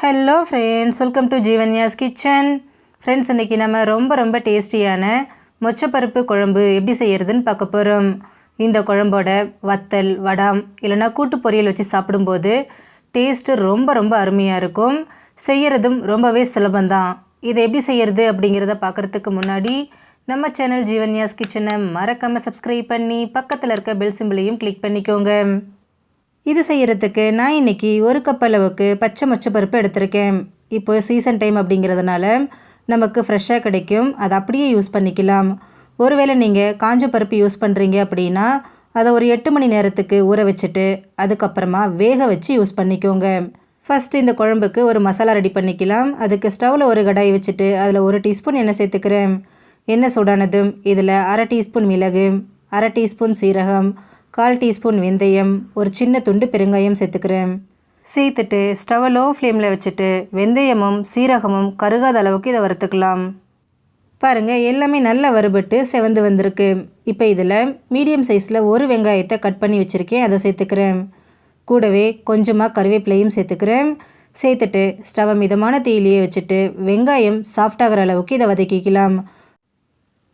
Hello friends, welcome to Jeevanya's kitchen. Friends, இன்றைக்கி நம்ம ரொம்ப டேஸ்டியான மொச்சப்பருப்பு குழம்பு எப்படி செய்கிறதுன்னு பார்க்க போகிறோம். இந்த குழம்போட வத்தல், வடாம் இல்லைனா கூட்டு பொரியல் வச்சு சாப்பிடும்போது டேஸ்ட்டு ரொம்ப அருமையாக இருக்கும். செய்கிறதும் ரொம்பவே சுலபந்தான். இதை எப்படி செய்கிறது அப்படிங்கிறத பார்க்குறதுக்கு முன்னாடி நம்ம சேனல் ஜீவன்யாஸ் கிச்சனை மறக்காமல் சப்ஸ்கிரைப் பண்ணி பக்கத்தில் இருக்க பெல் சிம்பிளையும் கிளிக் பண்ணிக்கோங்க. இது செய்கிறதுக்கு நான் இன்றைக்கி 1 கப் அளவுக்கு பச்சை மொச்சப்பருப்பு எடுத்திருக்கேன். இப்போ சீசன் டைம் அப்படிங்கிறதுனால நமக்கு ஃப்ரெஷ்ஷாக கிடைக்கும். அதை அப்படியே யூஸ் பண்ணிக்கலாம். ஒருவேளை நீங்கள் காஞ்ச பருப்பு யூஸ் பண்ணுறீங்க அப்படின்னா அதை ஒரு 8 மணி நேரத்துக்கு ஊற வச்சுட்டு அதுக்கப்புறமா வேக வச்சு யூஸ் பண்ணிக்கோங்க. ஃபஸ்ட்டு இந்த குழம்புக்கு ஒரு மசாலா ரெடி பண்ணிக்கலாம். அதுக்கு ஸ்டவ்வில் ஒரு கடாய் வச்சுட்டு அதில் 1 டீஸ்பூன் எண்ணெய் சேர்த்துக்கிறேன். எண்ணெய் சூடானதும் இதில் 1/2 டீஸ்பூன் மிளகு, 1/2 டீஸ்பூன் சீரகம், 1/4 டீஸ்பூன் வெந்தயம், ஒரு சின்ன துண்டு பெருங்காயம் சேர்த்துக்கிறேன். சேர்த்துட்டு ஸ்டவ் லோ ஃப்ளேமில் வச்சுட்டு வெந்தயமும் சீரகமும் கருகாத அளவுக்கு இதை வறுத்துக்கலாம். பாருங்கள், எல்லாமே நல்லா வறுபட்டு செவந்து வந்திருக்கு. இப்போ இதில் மீடியம் சைஸில் ஒரு வெங்காயத்தை கட் பண்ணி வச்சுருக்கேன், அதை சேர்த்துக்கிறேன். கூடவே கொஞ்சமாக கருவேப்பிலையும் சேர்த்துக்கிறேன். சேர்த்துட்டு ஸ்டவ்வை மிதமான தீயிலேயே வச்சுட்டு வெங்காயம் சாஃப்டாகிற அளவுக்கு இதை வதக்கிக்கலாம்.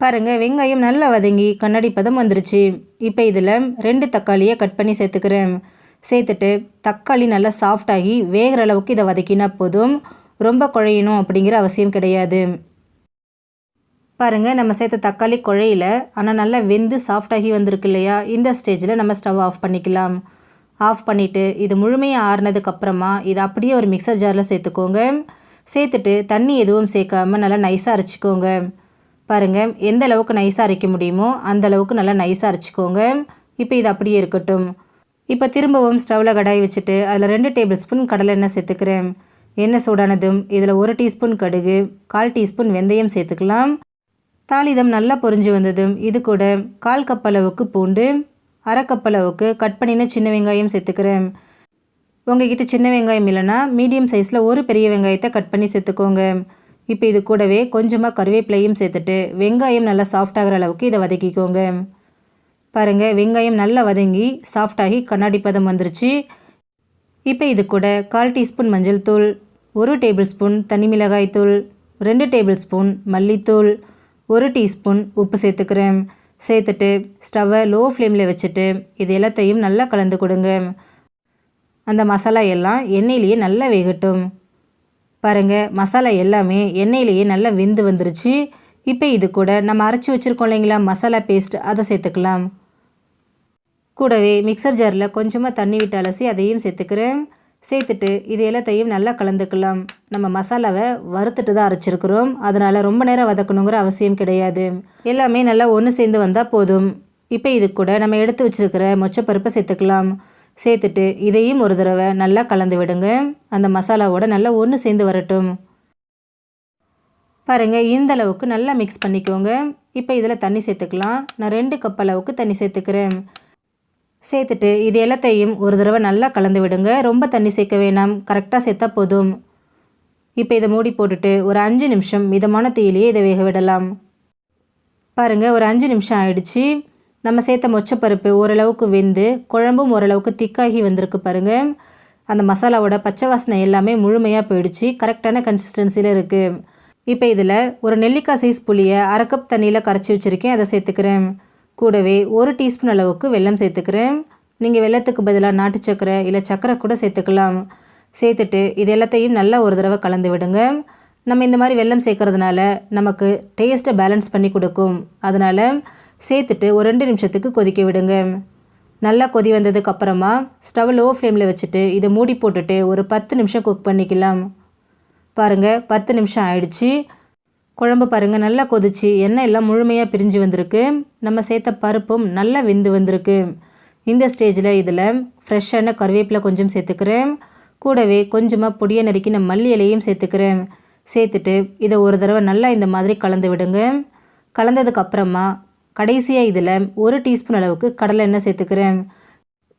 பாருங்கள், வெங்காயம் நல்லா வதங்கி கண்ணாடி பதம் வந்துருச்சு. இப்போ இதில் 2 தக்காளியை கட் பண்ணி சேர்த்துக்கிறேன். சேர்த்துட்டு தக்காளி நல்லா சாஃப்டாகி வேகிற அளவுக்கு இதை வதக்கினா போதும். ரொம்ப குழையணும் அப்படிங்கிற அவசியம் கிடையாது. பாருங்கள், நம்ம சேர்த்த தக்காளி குழையில, ஆனால் நல்லா வெந்து சாஃப்டாகி வந்திருக்கு இல்லையா? இந்த ஸ்டேஜில் நம்ம ஸ்டவ் ஆஃப் பண்ணிக்கலாம். ஆஃப் பண்ணிவிட்டு இது முழுமையாக ஆறுனதுக்கப்புறமா இதை அப்படியே ஒரு மிக்சர் ஜாரில் சேர்த்துக்கோங்க. சேர்த்துட்டு தண்ணி எதுவும் சேர்க்காமல் நல்லா நைஸாக அரைச்சிக்கோங்க. பாருங்கள், எந்த அளவுக்கு நைஸாக அரைக்க முடியுமோ அந்த அளவுக்கு நல்லா நைஸாக அரைச்சிக்கோங்க. இப்போ இது அப்படியே இருக்கட்டும். இப்போ திரும்பவும் ஸ்டவ்வில் கடாய் வச்சுட்டு அதில் 2 டேபிள் ஸ்பூன் கடலை எண்ணெய் சேர்த்துக்கிறேன். எண்ணெய் சூடானதும் இதில் 1 டீஸ்பூன் கடுகு, 1/4 டீஸ்பூன் வெந்தயம் சேர்த்துக்கலாம். தாளிதம் நல்லா பொரிஞ்சு வந்ததும் இது கூட 1/4 கப் அளவுக்கு பூண்டு, 1/2 கப் அளவுக்கு கட் பண்ணின சின்ன வெங்காயம் சேர்த்துக்கிறேன். உங்ககிட்ட சின்ன வெங்காயம் இல்லைன்னா மீடியம் சைஸில் ஒரு பெரிய வெங்காயத்தை கட் பண்ணி சேர்த்துக்கோங்க. இப்போ இது கூடவே கொஞ்சமாக கருவேப்பிலையும் சேர்த்துட்டு வெங்காயம் நல்லா சாஃப்டாகிற அளவுக்கு இதை வதக்கிக்கோங்க. பாருங்கள், வெங்காயம் நல்லா வதங்கி சாஃப்டாகி கண்ணாடி பதம் வந்துருச்சு. இப்போ இது கூட 1/4 டீஸ்பூன் மஞ்சள் தூள், 1 டேபிள் ஸ்பூன் தனி மிளகாய் தூள், 2 டேபிள் ஸ்பூன் மல்லித்தூள், 1 டீஸ்பூன் உப்பு சேர்த்துக்கிறேன். சேர்த்துட்டு ஸ்டவ்வை லோ ஃப்ளேமில் வச்சுட்டு இது எல்லாத்தையும் நல்லா கலந்து கொடுங்க. அந்த மசாலா எல்லாம் எண்ணெயிலேயே நல்லா வேகட்டும். பாருங்கள், மசாலா எல்லாமே எண்ணெயிலேயே நல்லா வெந்து வந்துருச்சு. இப்போ இது கூட நம்ம அரைச்சி வச்சுருக்கோம் இல்லைங்களா மசாலா பேஸ்ட், அதை சேர்த்துக்கலாம். கூடவே மிக்சர் ஜாரில் கொஞ்சமாக தண்ணி விட்டு அலசி அதையும் சேர்த்துக்கிறேன். சேர்த்துட்டு இது எல்லாத்தையும் நல்லா கலந்துக்கலாம். நம்ம மசாலாவை வறுத்துட்டு தான் அரைச்சிருக்கிறோம், அதனால் ரொம்ப நேரம் வதக்கணுங்கிற அவசியம் கிடையாது. எல்லாமே நல்லா ஒன்று சேர்ந்து வந்தால் போதும். இப்போ இது கூட நம்ம எடுத்து வச்சுருக்கிற மொச்சப்பருப்பை சேர்த்துக்கலாம். சேர்த்துட்டு இதையும் ஒரு தடவை நல்லா கலந்து விடுங்க. அந்த மசாலாவோட நல்லா ஒன்று சேர்ந்து வரட்டும். பாருங்கள், இந்த அளவுக்கு நல்லா மிக்ஸ் பண்ணிக்கோங்க. இப்போ இதில் தண்ணி சேர்த்துக்கலாம். நான் 2 கப் அளவுக்கு தண்ணி சேர்த்துக்கிறேன். சேர்த்துட்டு இது எல்லாத்தையும் ஒரு தடவை நல்லா கலந்து விடுங்க. ரொம்ப தண்ணி சேர்க்க வேணாம், கரெக்டாக சேர்த்தா போதும். இப்போ இதை மூடி போட்டுட்டு ஒரு 5 நிமிஷம் மிதமான தீயிலேயே இதை வேக விடலாம். பாருங்கள், ஒரு 5 நிமிஷம் ஆயிடுச்சு. நம்ம சேர்த்த மொச்சப்பருப்பு ஓரளவுக்கு வெந்து குழம்பும் ஓரளவுக்கு திக்காகி வந்திருக்கு. பாருங்கள், அந்த மசாலாவோட பச்சை வாசனை எல்லாமே முழுமையாக போயிடுச்சு. கரெக்டான கன்சிஸ்டன்சியில் இருக்குது. இப்போ இதில் ஒரு நெல்லிக்காய் சைஸ் புளியை 1/2 கப் தண்ணியில் கரைச்சி வச்சுருக்கேன், அதை சேர்த்துக்கிறேன். கூடவே 1 டீஸ்பூன் அளவுக்கு வெல்லம் சேர்த்துக்கிறேன். நீங்கள் வெல்லத்துக்கு பதிலாக நாட்டு சக்கரை இல்லை சக்கரை கூட சேர்த்துக்கலாம். சேர்த்துட்டு இது எல்லாத்தையும் நல்லா ஒரு தடவை கலந்து விடுங்க. நம்ம இந்த மாதிரி வெல்லம் சேர்க்கறதுனால நமக்கு டேஸ்ட்டை பேலன்ஸ் பண்ணி கொடுக்கும். அதனால் சேர்த்துட்டு ஒரு 2 நிமிஷத்துக்கு கொதிக்க விடுங்க. நல்லா கொதி வந்ததுக்கு அப்புறமா ஸ்டவ் லோ ஃப்ளேமில் வச்சுட்டு இதை மூடி போட்டுட்டு ஒரு 10 நிமிஷம் குக் பண்ணிக்கலாம். பாருங்கள், 10 நிமிஷம் ஆயிடுச்சு. குழம்பு பாருங்கள் நல்லா கொதிச்சு எண்ணெய் எல்லாம் முழுமையாக பிரிஞ்சு வந்திருக்கு. நம்ம சேர்த்த பருப்பும் நல்லா வெந்து வந்திருக்கு. இந்த ஸ்டேஜில் இதில் ஃப்ரெஷ்ஷான கருவேப்பிலை கொஞ்சம் சேர்த்துக்கிறேன். கூடவே கொஞ்சமாக பொடியை நறுக்கின மல்லி இலையும் சேர்த்துக்கிறேன். சேர்த்துட்டு இதை ஒரு தடவை நல்லா இந்த மாதிரி கலந்து விடுங்க. கலந்ததுக்கப்புறமா கடைசியாக இதில் 1 டீஸ்பூன் அளவுக்கு கடலை எண்ணெய் சேர்த்துக்கிறேன்.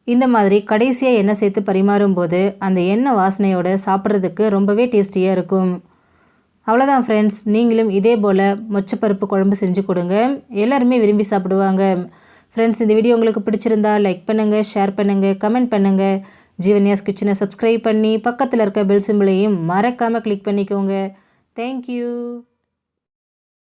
இந்த மாதிரி கடைசியாக எண்ணெய் சேர்த்து பரிமாறும் போது அந்த எண்ணெய் வாசனையோடு சாப்பிட்றதுக்கு ரொம்பவே டேஸ்டியாக இருக்கும். அவ்வளோதான் ஃப்ரெண்ட்ஸ், நீங்களும் இதே போல் மொச்சப்பருப்பு குழம்பு செஞ்சு கொடுங்க. எல்லாருமே விரும்பி சாப்பிடுவாங்க. ஃப்ரெண்ட்ஸ், இந்த வீடியோ உங்களுக்கு பிடிச்சிருந்தா லைக் பண்ணுங்கள், ஷேர் பண்ணுங்கள், கமெண்ட் பண்ணுங்கள். ஜீவன்யாஸ் கிச்சனை சப்ஸ்கிரைப் பண்ணி பக்கத்தில் இருக்க பெல் சிம்பிளையும் மறக்காமல் கிளிக் பண்ணிக்கோங்க. தேங்க்யூ.